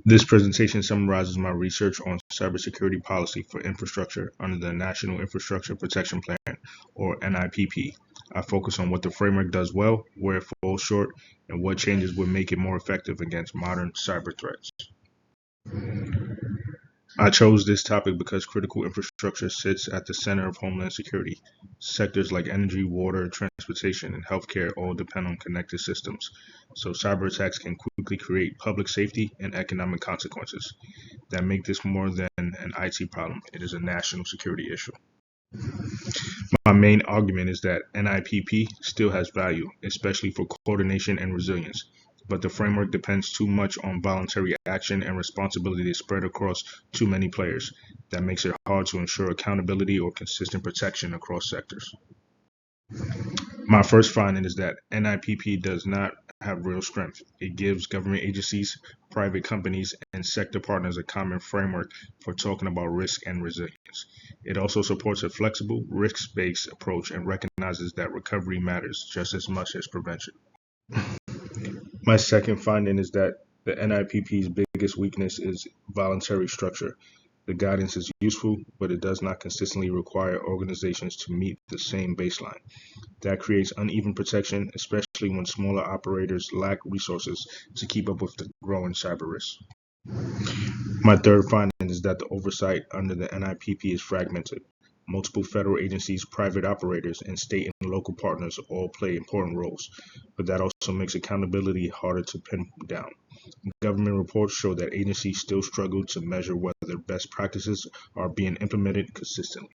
This presentation summarizes my research on cybersecurity policy for infrastructure under the National Infrastructure Protection Plan, or NIPP. I focus on what the framework does well, where it falls short, and what changes would make it more effective against modern cyber threats. I chose this topic because critical infrastructure sits at the center of homeland security. Sectors like energy, water, transportation, and healthcare all depend on connected systems, so cyber attacks can quickly create public safety and economic consequences that make this more than an IT problem. It is a national security issue. My main argument is that NIPP still has value, especially for coordination and resilience, but the framework depends too much on voluntary action and responsibility is spread across too many players. That makes it hard to ensure accountability or consistent protection across sectors. My first finding is that NIPP does not have real strength. It gives government agencies, private companies, and sector partners a common framework for talking about risk and resilience. It also supports a flexible, risk-based approach and recognizes that recovery matters just as much as prevention. My second finding is that the NIPP's biggest weakness is voluntary structure. The guidance is useful, but it does not consistently require organizations to meet the same baseline. That creates uneven protection, especially when smaller operators lack resources to keep up with the growing cyber risks. My third finding is that the oversight under the NIPP is fragmented. Multiple federal agencies, private operators, and state and local partners all play important roles, but that also makes accountability harder to pin down. Government reports show that agencies still struggle to measure whether best practices are being implemented consistently.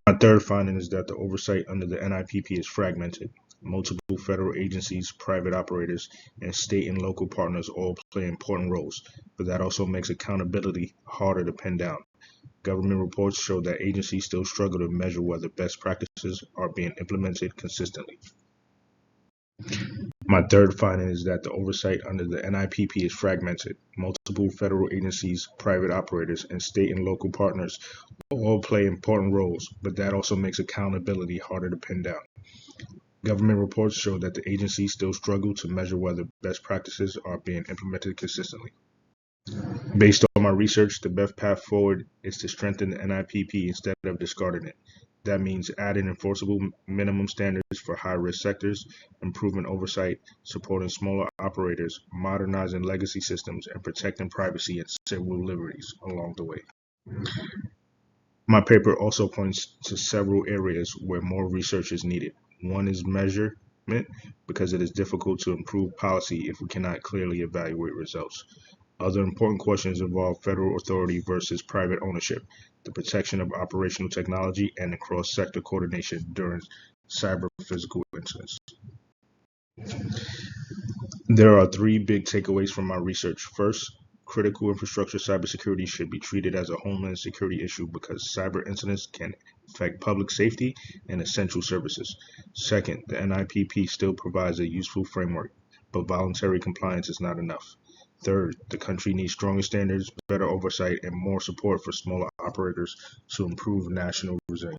My third finding is that the oversight under the NIPP is fragmented. Multiple federal agencies, private operators, and state and local partners all play important roles, but that also makes accountability harder to pin down. Government reports show that agencies still struggle to measure whether best practices are being implemented consistently. My third finding is that the oversight under the NIPP is fragmented. Multiple federal agencies, private operators, and state and local partners all play important roles, but that also makes accountability harder to pin down. Government reports show that the agencies still struggle to measure whether best practices are being implemented consistently. Based on my research, the best path forward is to strengthen the NIPP instead of discarding it. That means adding enforceable minimum standards for high-risk sectors, improving oversight, supporting smaller operators, modernizing legacy systems, and protecting privacy and civil liberties along the way. My paper also points to several areas where more research is needed. One is measurement, because it is difficult to improve policy if we cannot clearly evaluate results. Other important questions involve federal authority versus private ownership, the protection of operational technology, and the cross-sector coordination during cyber physical incidents. There are three big takeaways from my research. First, critical infrastructure cybersecurity should be treated as a homeland security issue because cyber incidents can affect public safety and essential services. Second, the NIPP still provides a useful framework, but voluntary compliance is not enough. Third, the country needs stronger standards, better oversight, and more support for smaller operators to improve national resilience.